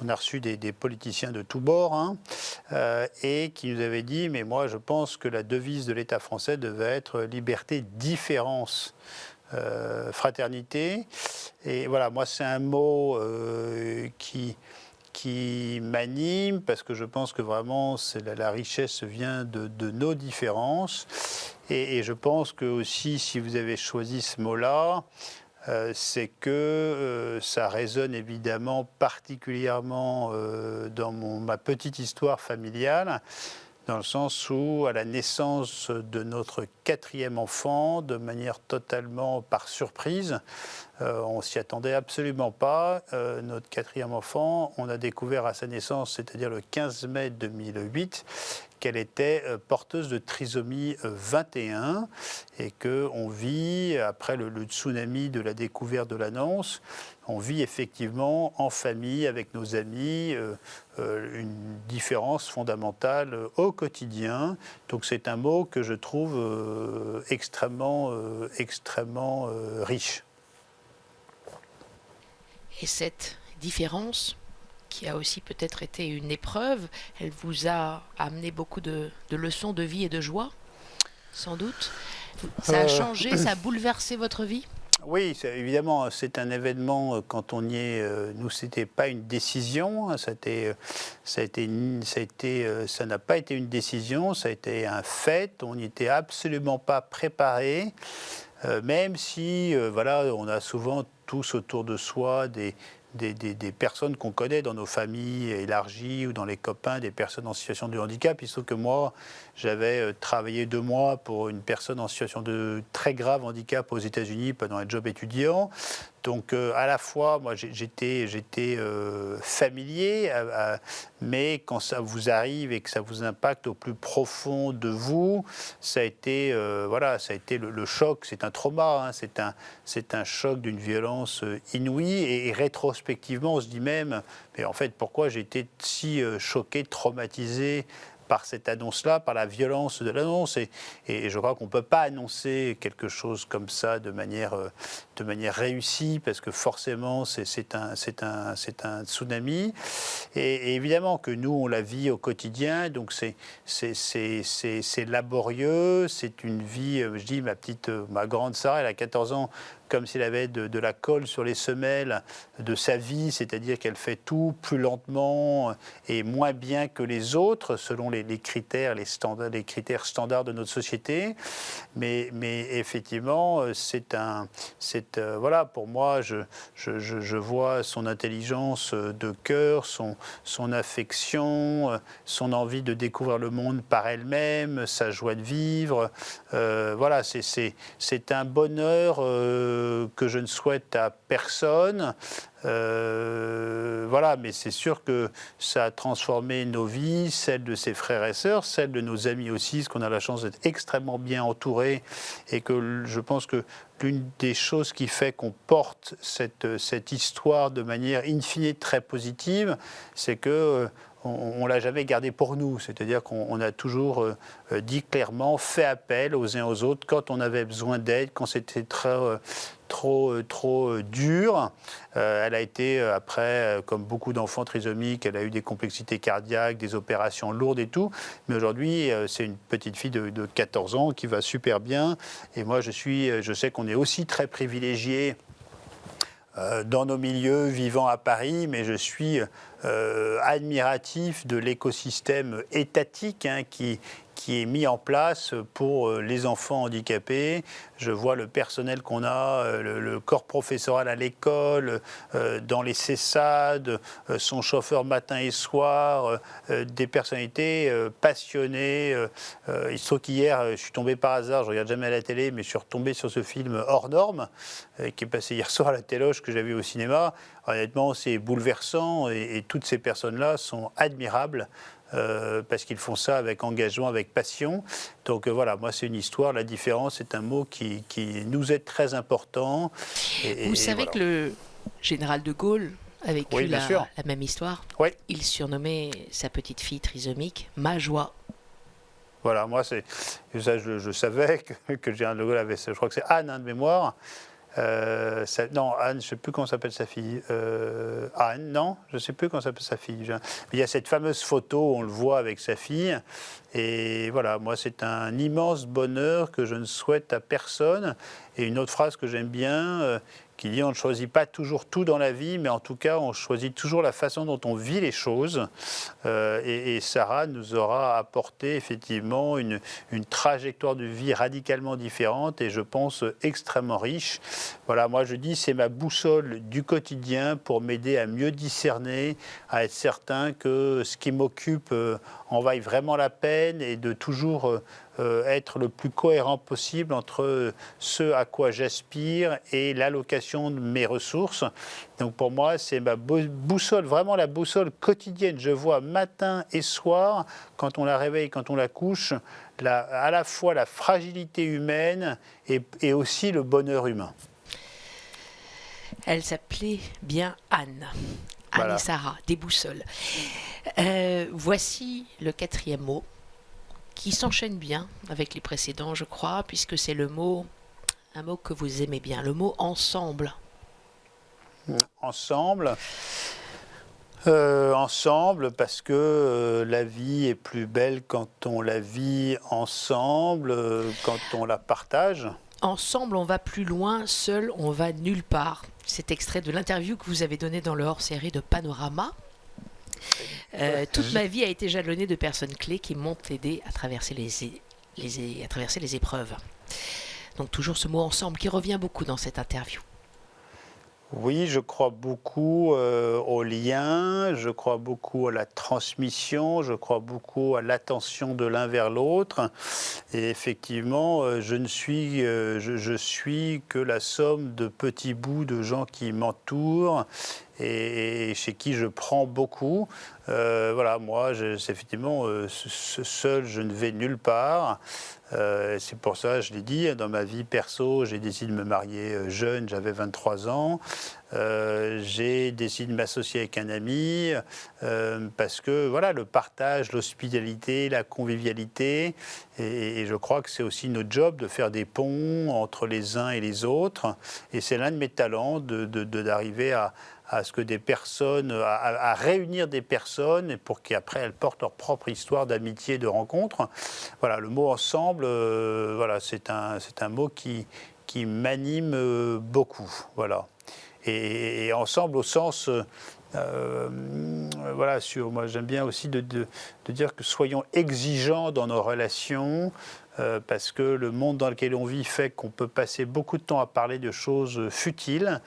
On a reçu des politiciens de tous bords, et qui nous avaient dit, mais moi je pense que la devise de l'État français devait être liberté, différence, fraternité. Et voilà, moi c'est un mot qui m'anime, parce que je pense que vraiment la richesse vient de nos différences. Et je pense que aussi, si vous avez choisi ce mot-là, c'est que ça résonne évidemment particulièrement dans ma petite histoire familiale, dans le sens où, à la naissance de notre 4e enfant, de manière totalement par surprise, on ne s'y attendait absolument pas. Notre 4e enfant, on a découvert à sa naissance, c'est-à-dire le 15 mai 2008, qu'elle était porteuse de trisomie 21 et qu'on vit, après le tsunami de la découverte de l'annonce, on vit effectivement en famille, avec nos amis, une différence fondamentale au quotidien. Donc c'est un mot que je trouve extrêmement riche.
Et cette différence, qui a aussi peut-être été une épreuve, elle vous a amené beaucoup de leçons de vie et de joie, sans doute. Ça a changé, ça a bouleversé votre vie?
Oui, évidemment, c'est un événement, quand on y est, nous, c'était pas une décision, ça n'a pas été une décision, ça a été un fait, on n'y était absolument pas préparé, même si, voilà, on a souvent tous autour de soi des personnes qu'on connaît dans nos familles élargies ou dans les copains, des personnes en situation de handicap. Il se trouve que moi, j'avais travaillé 2 mois pour une personne en situation de très grave handicap aux États-Unis pendant un job étudiant. Donc, à la fois, moi, j'étais familier, mais quand ça vous arrive et que ça vous impacte au plus profond de vous, ça a été, voilà, ça a été le choc. C'est un trauma, c'est un choc d'une violence inouïe. Et rétrospectivement, on se dit même, mais en fait, pourquoi j'ai été si choqué, traumatisé par cette annonce-là, par la violence de l'annonce. Et je crois qu'on ne peut pas annoncer quelque chose comme ça de manière réussie, parce que forcément, c'est un tsunami. Et évidemment que nous, on la vit au quotidien, donc c'est laborieux, c'est une vie, je dis, ma grande Sarah, elle a 14 ans, comme s'il avait de la colle sur les semelles de sa vie, c'est-à-dire qu'elle fait tout plus lentement et moins bien que les autres, selon les critères standards de notre société. Mais effectivement, voilà, pour moi, je vois son intelligence de cœur, son affection, son envie de découvrir le monde par elle-même, sa joie de vivre. Voilà, c'est un bonheur que je ne souhaite à personne. Voilà, mais c'est sûr que ça a transformé nos vies, celles de ses frères et sœurs, celles de nos amis aussi, parce qu'on a la chance d'être extrêmement bien entourés, et que je pense que l'une des choses qui fait qu'on porte cette histoire de manière in fine très positive, c'est que on ne l'a jamais gardé pour nous, c'est-à-dire qu'on a toujours dit clairement, fait appel aux uns aux autres quand on avait besoin d'aide, quand c'était trop dur. Elle a été, après, comme beaucoup d'enfants trisomiques, elle a eu des complexités cardiaques, des opérations lourdes et tout. Mais aujourd'hui, c'est une petite fille de 14 ans qui va super bien. Et moi, je sais qu'on est aussi très privilégiés dans nos milieux, vivant à Paris, mais je suis admiratif de l'écosystème étatique qui est mis en place pour les enfants handicapés. Je vois le personnel qu'on a, le corps professoral à l'école, dans les CESAD, son chauffeur matin et soir, des personnalités passionnées. Il se trouve qu'hier, je suis tombé par hasard, je ne regarde jamais à la télé, mais je suis retombé sur ce film Hors Normes, qui est passé hier soir à la téloche, que j'avais vu au cinéma. Honnêtement, c'est bouleversant et toutes ces personnes-là sont admirables. Parce qu'ils font ça avec engagement, avec passion. Donc voilà, moi c'est une histoire, la différence est un mot qui nous est très important.
Vous savez
voilà.
que le général de Gaulle a vécu la même histoire.
Oui.
Il surnommait sa petite fille trisomique Ma Joie.
Voilà, moi ça je savais que le général de Gaulle avait, je crois que c'est Anne de mémoire. Non, Anne, je ne sais plus comment s'appelle sa fille. Anne, non, je ne sais plus comment s'appelle sa fille. Mais il y a cette fameuse photo où on le voit avec sa fille. Et voilà, moi, c'est un immense bonheur que je ne souhaite à personne. Et une autre phrase que j'aime bien, qui dit on ne choisit pas toujours tout dans la vie, mais en tout cas, on choisit toujours la façon dont on vit les choses. Et Sarah nous aura apporté effectivement une trajectoire de vie radicalement différente et je pense extrêmement riche. Voilà, moi je dis c'est ma boussole du quotidien pour m'aider à mieux discerner, à être certain que ce qui m'occupe en vaille vraiment la peine et de toujours être le plus cohérent possible entre ce à quoi j'aspire et l'allocation de mes ressources. Donc pour moi, c'est ma boussole, vraiment la boussole quotidienne. Je vois matin et soir, quand on la réveille, quand on la couche, à la fois la fragilité humaine et aussi le bonheur humain.
Elle s'appelait bien Anne. Anne
Voilà.
Et Sarah, des boussoles. Voici le 4e mot, qui s'enchaîne bien avec les précédents, je crois, puisque c'est un mot que vous aimez bien, le mot ensemble.
Ensemble. Ensemble, parce que la vie est plus belle quand on la vit ensemble, quand on la partage.
Ensemble, on va plus loin, seul, on va nulle part. C'est extrait de l'interview que vous avez donnée dans le hors-série de Panorama. Toute ma vie a été jalonnée de personnes clés qui m'ont aidé à traverser les épreuves. Donc toujours ce mot ensemble qui revient beaucoup dans cette interview.
Oui, je crois beaucoup au lien, je crois beaucoup à la transmission, je crois beaucoup à l'attention de l'un vers l'autre. Et effectivement, je suis que la somme de petits bouts de gens qui m'entourent et chez qui je prends beaucoup. Voilà, moi, c'est effectivement, seul, je ne vais nulle part. C'est pour ça, je l'ai dit, dans ma vie perso, j'ai décidé de me marier jeune, j'avais 23 ans. J'ai décidé de m'associer avec un ami parce que voilà, le partage, l'hospitalité, la convivialité, et je crois que c'est aussi notre job de faire des ponts entre les uns et les autres. Et c'est l'un de mes talents d'arriver à ce que des personnes, à réunir des personnes pour qu'après elles portent leur propre histoire d'amitié, de rencontre. Voilà, le mot ensemble, voilà, c'est un mot qui m'anime beaucoup. Voilà. Et ensemble au sens, voilà, moi j'aime bien aussi de dire que soyons exigeants dans nos relations, parce que le monde dans lequel on vit fait qu'on peut passer beaucoup de temps à parler de choses futiles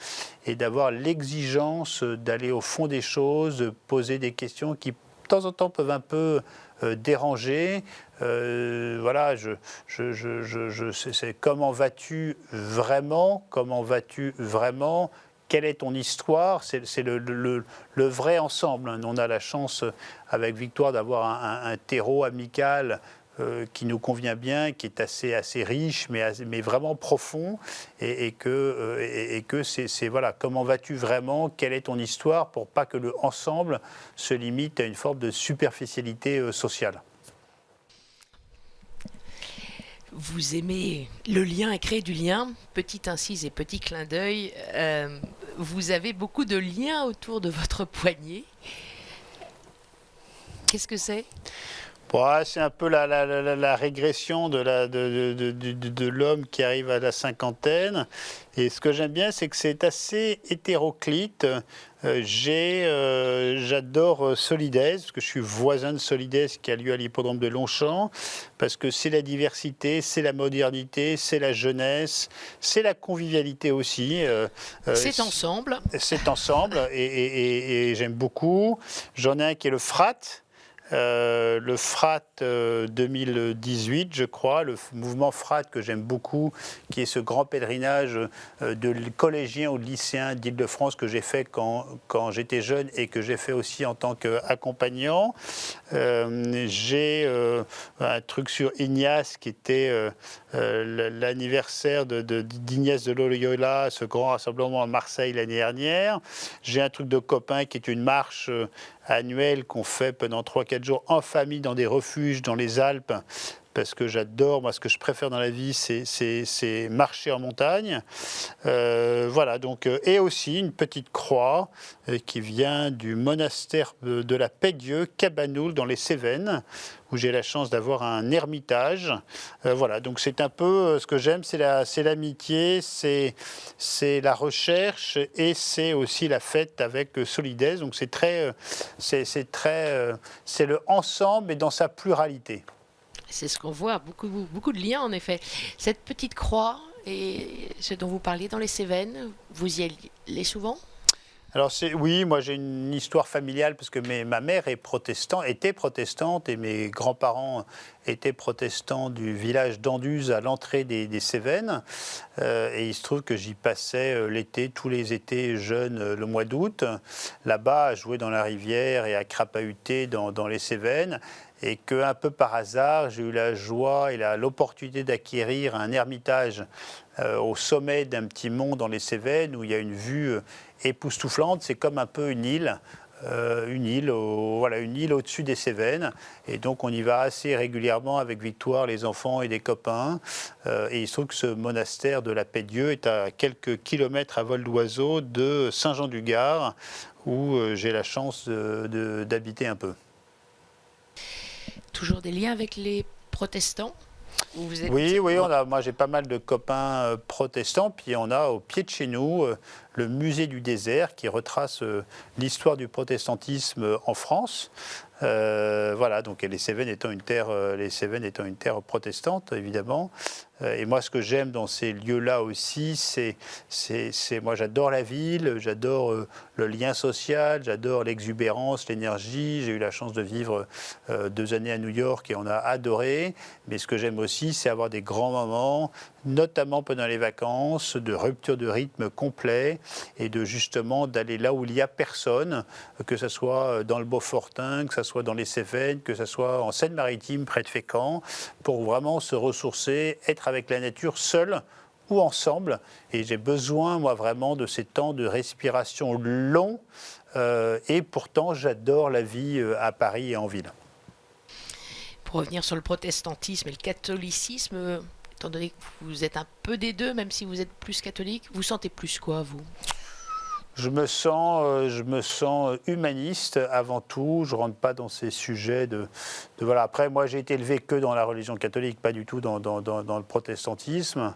et d'avoir l'exigence d'aller au fond des choses, de poser des questions qui de temps en temps peuvent un peu déranger. Voilà, c'est comment vas-tu vraiment? Comment vas-tu vraiment? Quelle est ton histoire? C'est le vrai ensemble. On a la chance, avec Victoire, d'avoir un terreau amical qui nous convient bien, qui est assez riche, mais vraiment profond, et que c'est voilà, comment vas-tu vraiment? Quelle est ton histoire? Pour pas que le ensemble se limite à une forme de superficialité sociale.
Vous aimez le lien et créer du lien, petite incise et petit clin d'œil. Vous avez beaucoup de liens autour de votre poignet. Qu'est-ce que c'est?
Ouais, c'est un peu la régression de l'homme qui arrive à la cinquantaine. Et ce que j'aime bien, c'est que c'est assez hétéroclite. J'adore Solidès, parce que je suis voisin de Solidès qui a lieu à l'hippodrome de Longchamp, parce que c'est la diversité, c'est la modernité, c'est la jeunesse, c'est la convivialité aussi.
C'est ensemble.
C'est ensemble, et j'aime beaucoup. J'en ai un qui est le Frat. Le FRAT 2018, je crois, le mouvement FRAT que j'aime beaucoup, qui est ce grand pèlerinage de collégiens ou de lycéens d'Île-de-France que j'ai fait quand j'étais jeune et que j'ai fait aussi en tant qu'accompagnant. J'ai un truc sur Ignace qui était l'anniversaire d'Ignace de Loyola, ce grand rassemblement à Marseille l'année dernière. J'ai un truc de copain qui est une marche annuelle qu'on fait pendant 3-4 jours en famille dans des refuges dans les Alpes, parce que j'adore, moi ce que je préfère dans la vie c'est marcher en montagne. Voilà, donc, et aussi une petite croix qui vient du monastère de la Paix-Dieu, Cabanoul dans les Cévennes, où j'ai la chance d'avoir un ermitage. Voilà, donc c'est un peu ce que j'aime, c'est l'amitié, c'est la recherche, et c'est aussi la fête avec Solidès. Donc c'est le ensemble et dans sa pluralité.
C'est ce qu'on voit, beaucoup de liens en effet. Cette petite croix et ce dont vous parliez dans les Cévennes, vous y allez souvent?
Alors oui, moi j'ai une histoire familiale parce que ma mère était protestante et mes grands-parents étaient protestants du village d'Anduze à l'entrée des Cévennes. Et il se trouve que j'y passais l'été, tous les étés jeunes, le mois d'août, là-bas à jouer dans la rivière et à crapahuter dans les Cévennes. Et qu'un peu par hasard, j'ai eu la joie et l'opportunité d'acquérir un ermitage au sommet d'un petit mont dans les Cévennes où il y a une vue époustouflante. C'est comme un peu une île au-dessus des Cévennes. Et donc on y va assez régulièrement avec Victoire, les enfants et des copains. Et il se trouve que ce monastère de la Paix-Dieu est à quelques kilomètres à vol d'oiseau de Saint-Jean-du-Gard, où j'ai la chance d'habiter un peu.
Toujours des liens avec les protestants?
Oui, moi j'ai pas mal de copains protestants, puis on a au pied de chez nous le musée du désert qui retrace l'histoire du protestantisme en France. Voilà, donc les Cévennes étant une terre protestante, évidemment. Et moi, ce que j'aime dans ces lieux-là aussi, c'est moi, j'adore la ville, j'adore le lien social, j'adore l'exubérance, l'énergie. J'ai eu la chance de vivre 2 années à New York et on a adoré. Mais ce que j'aime aussi, c'est avoir des grands moments, notamment pendant les vacances, de rupture de rythme complet et de justement d'aller là où il n'y a personne, que ce soit dans le Beaufortin, que ce soit dans les Cévennes, que ce soit en Seine-Maritime, près de Fécamp, pour vraiment se ressourcer, être avec la nature seul ou ensemble. Et j'ai besoin, moi, vraiment de ces temps de respiration longs. Et pourtant, j'adore la vie à Paris et en ville.
Pour revenir sur le protestantisme et le catholicisme, étant donné que vous êtes un peu des deux, même si vous êtes plus catholique, vous sentez plus quoi, vous ?
Je me sens humaniste avant tout. Je ne rentre pas dans ces sujets voilà. Après, moi, j'ai été élevé que dans la religion catholique, pas du tout dans le protestantisme.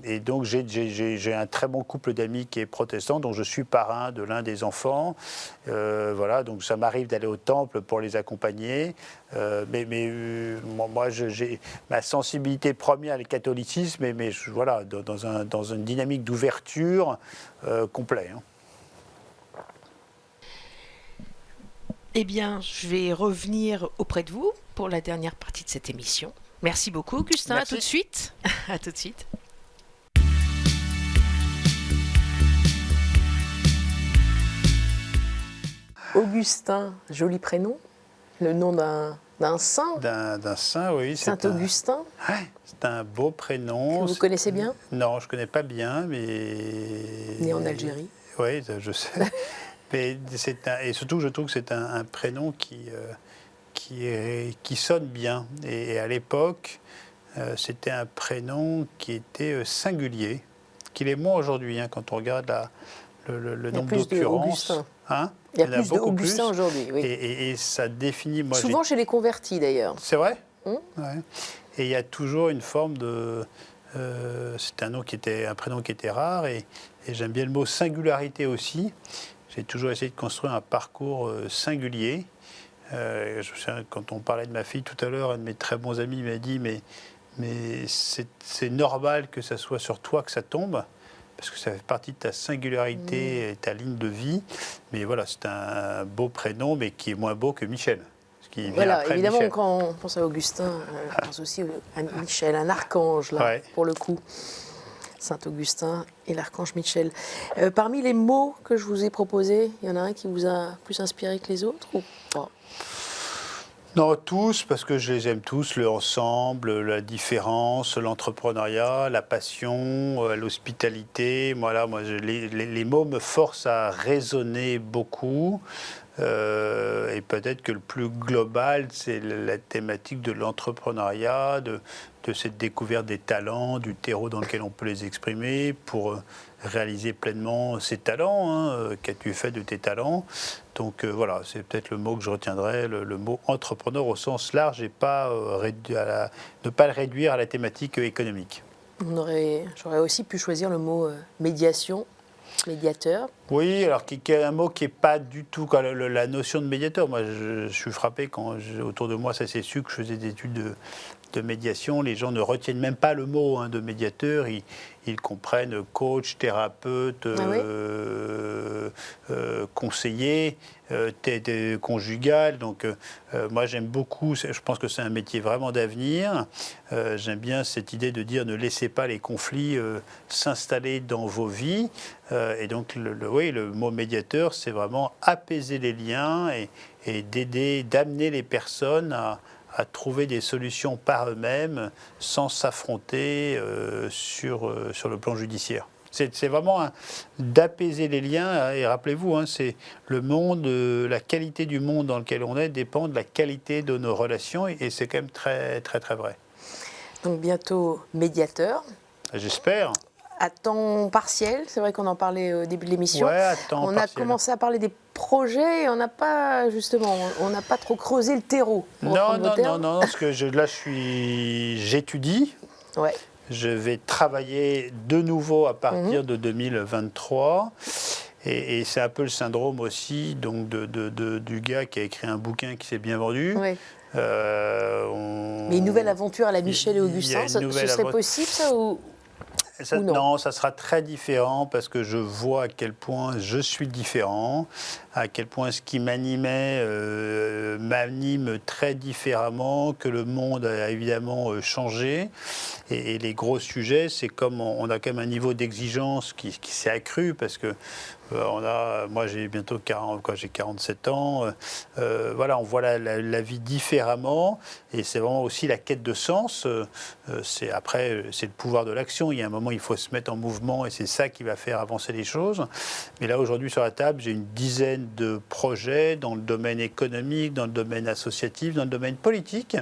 Et donc, j'ai un très bon couple d'amis qui est protestant, dont je suis parrain de l'un des enfants. Voilà, donc ça m'arrive d'aller au temple pour les accompagner. Moi, j'ai ma sensibilité première, le catholicisme, mais voilà, dans une dynamique d'ouverture complet. Hein.
Eh bien, je vais revenir auprès de vous pour la dernière partie de cette émission. Merci beaucoup, Augustin.
Merci.
À tout de suite. À tout de suite.
Augustin, joli prénom, le nom d'un saint,
D'un saint, oui.
Saint-Augustin,
Ouais, c'est un beau prénom.
que vous connaissez bien,
Non, je ne connais pas bien, mais...
né en Algérie.
Oui, je sais. Mais et surtout, je trouve que c'est un prénom qui sonne bien. Et à l'époque, c'était un prénom qui était singulier, qu'il est moins aujourd'hui, hein, quand on regarde le nombre d'occurrences. Hein,
il y a plus d'Augustin aujourd'hui, oui.
Et ça définit... Moi,
souvent chez les convertis, d'ailleurs.
C'est vrai.
Ouais.
Et il y a toujours une forme de... c'est un prénom qui était rare, et j'aime bien le mot singularité aussi. J'ai toujours essayé de construire un parcours singulier. Quand on parlait de ma fille tout à l'heure, un de mes très bons amis m'a dit mais c'est normal que ça soit sur toi que ça tombe, parce que ça fait partie de ta singularité et ta ligne de vie. Mais voilà, c'est un beau prénom, mais qui est moins beau que Michel. Qui vient
Voilà,
après
évidemment,
Michel.
quand on pense à Augustin, on pense aussi à Michel, un archange, là,
Ouais.
pour le coup. Saint-Augustin et l'archange Michel. Parmi les mots que je vous ai proposés, il y en a un qui vous a plus inspiré que les autres ou pas ?
Non, tous, parce que je les aime tous, le ensemble, la différence, l'entrepreneuriat, la passion, l'hospitalité. Voilà, les mots me forcent à raisonner beaucoup. Et peut-être que le plus global, c'est la thématique de l'entrepreneuriat, de cette découverte des talents, du terreau dans lequel on peut les exprimer pour réaliser pleinement ses talents. Hein. Qu'as-tu fait de tes talents ? Donc voilà, c'est peut-être le mot que je retiendrai, le mot entrepreneur au sens large, et pas ne pas le réduire à la thématique économique.
J'aurais aussi pu choisir le mot médiation, médiateur.
Oui, alors qui est un mot qui n'est pas du tout la notion de médiateur. Moi, je suis frappé quand autour de moi, ça s'est su que je faisais des études de médiation. Les gens ne retiennent même pas le mot de médiateur. Ils comprennent coach, thérapeute, conseiller, conjugal. Donc, moi, j'aime beaucoup. Je pense que c'est un métier vraiment d'avenir. J'aime bien cette idée de dire ne laissez pas les conflits s'installer dans vos vies. Et donc, le mot médiateur, c'est vraiment apaiser les liens et d'amener les personnes à trouver des solutions par eux-mêmes sans s'affronter sur le plan judiciaire. C'est vraiment d'apaiser les liens. Et rappelez-vous, c'est le monde, la qualité du monde dans lequel on est dépend de la qualité de nos relations. Et c'est quand même très, très, très vrai.
Donc bientôt médiateur.
J'espère.
À temps partiel, c'est vrai qu'on en parlait au début de l'émission.
Ouais, à temps partiel.
On a commencé à parler des projets et on n'a pas trop creusé le terreau.
Non, parce que j'étudie.
Ouais.
Je vais travailler de nouveau à partir de 2023. Et c'est un peu le syndrome aussi donc du gars qui a écrit un bouquin qui s'est bien vendu.
Oui. Mais une nouvelle aventure à la Michel et Augustin, ce serait possible ça ou... ou non?
Non, ça sera très différent parce que je vois à quel point je suis différent, à quel point ce qui m'animait m'anime très différemment, que le monde a évidemment changé. Et les gros sujets, c'est comme on a quand même un niveau d'exigence qui s'est accru parce que moi j'ai bientôt 40, j'ai 47 ans, voilà, on voit la vie différemment et c'est vraiment aussi la quête de sens. C'est le pouvoir de l'action. Il y a un moment, il faut se mettre en mouvement et c'est ça qui va faire avancer les choses. Mais là, aujourd'hui, sur la table, j'ai une dizaine de projets dans le domaine économique, dans le domaine associatif, dans le domaine politique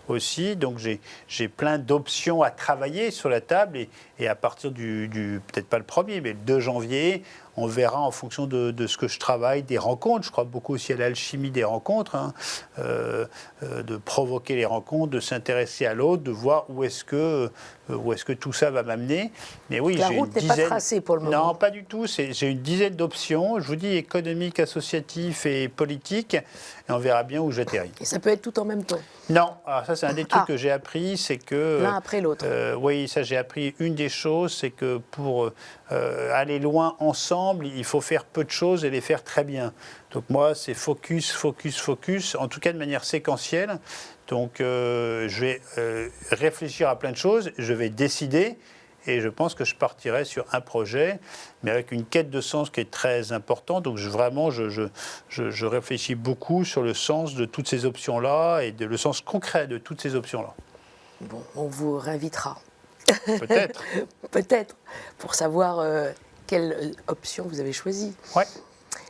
aussi. Donc, j'ai plein d'options à travailler sur la table et à partir peut-être pas le 1er, mais le 2 janvier, on verra en fonction de ce que je travaille, des rencontres. Je crois beaucoup aussi à l'alchimie des rencontres, de provoquer les rencontres, de s'intéresser à l'autre, de voir où est-ce que tout ça va m'amener. Mais oui,
la route n'est pas tracée pour le moment.
Non, pas du tout. J'ai une dizaine d'options. Je vous dis économique, associatif et politique. Et on verra bien où j'atterris.
Et ça peut être tout en même temps?
Non. Alors ça, c'est un des trucs que j'ai appris, c'est que...
L'un après l'autre.
Oui, ça, j'ai appris une des choses, c'est que pour aller loin ensemble, il faut faire peu de choses et les faire très bien. Donc moi, c'est focus, focus, focus, en tout cas de manière séquentielle. Donc je vais réfléchir à plein de choses, je vais décider et je pense que je partirai sur un projet, mais avec une quête de sens qui est très importante. Donc je réfléchis beaucoup sur le sens de toutes ces options-là et le sens concret de toutes ces options-là.
Bon, on vous réinvitera.
Peut-être.
Peut-être, pour savoir quelle option vous avez choisie.
Ouais.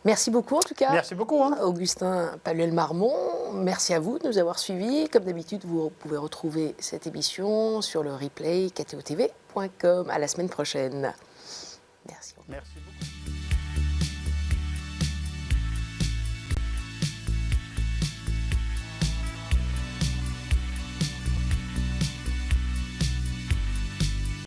Merci beaucoup en tout cas.
Merci beaucoup.
Augustin Paluel-Marmont, merci à vous de nous avoir suivis. Comme d'habitude, vous pouvez retrouver cette émission sur le replay ktotv.com. À la semaine prochaine. Merci.
Merci beaucoup.